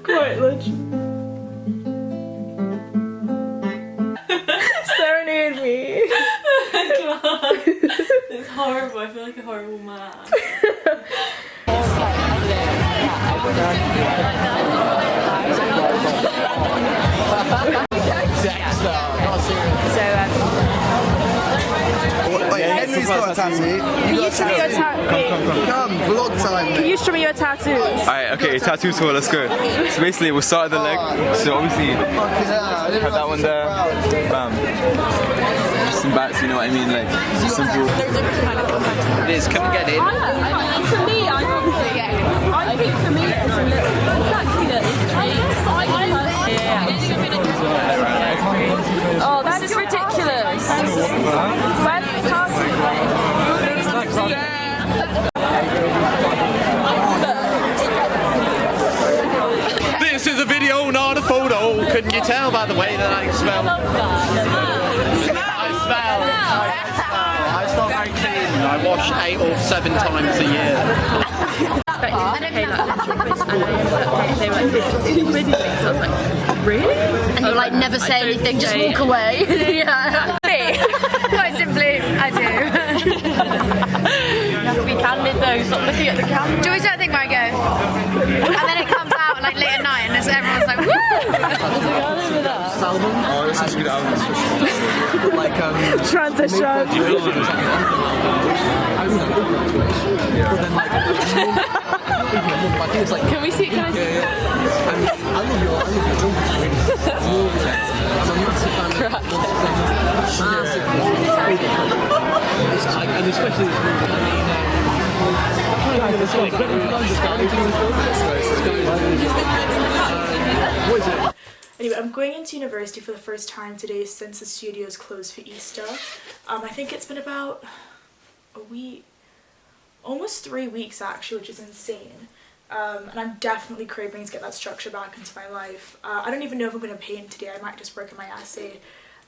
Quite literally. Serenade me. God. It's horrible. I feel like a horrible man. Wait, Henry's got a tattoo. Can you show me your tattoo? Come, vlog time. Can you show me your tattoos? Alright, okay, tattoo tour, let's go. So basically we'll start at the leg. So obviously have that one there. Bam. Just some bats, you know what I mean? Like simple. Liz, come get in. I think for me, it's a little. It's actually Oh, this is ridiculous. Where's the tattoo? This is a video, not a photo. Couldn't you tell by the way that I smell? I smell very clean. I wash 8 or 7 times a year. They were like, this is including me. So I was like, really? And you like never say anything, just walk away. Yeah. Quite simply, I do. You have to be candid though, stop looking at the camera. Do you always do that thing where I go, and then it comes out like late at night and everyone's like, woo! Oh, this is good album. Transition. Can we see it? Can I see it? Anyway, I'm going into university for the first time today since the studio's closed for Easter. I think it's been about a week, almost 3 weeks actually, which is insane. And I'm definitely craving to get that structure back into my life. I don't even know if I'm going to paint today. I might just work on my essay.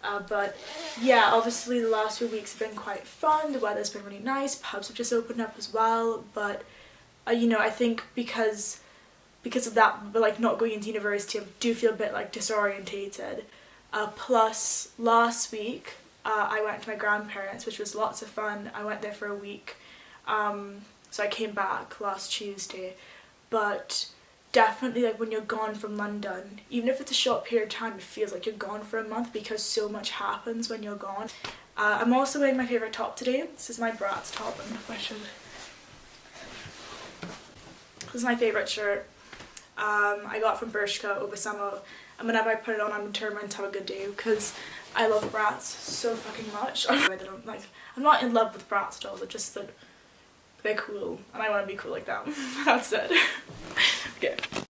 But yeah, obviously the last few weeks have been quite fun. The weather's been really nice. Pubs have just opened up as well. But you know, I think because of that, like not going into university, I do feel a bit like disorientated. Plus last week I went to my grandparents, which was lots of fun. I went there for a week. So I came back last Tuesday. But definitely, like when you're gone from London, even if it's a short period of time, it feels like you're gone for a month because so much happens when you're gone. I'm also wearing my favourite top today. This is my Bratz top. I don't know if I should. This is my favourite shirt. I got from Bershka over summer, and whenever I put it on, I'm determined to have a good day because I love Bratz so fucking much. I'm not in love with Bratz at all, but just that they're cool and I want to be cool like them. That's it. Okay.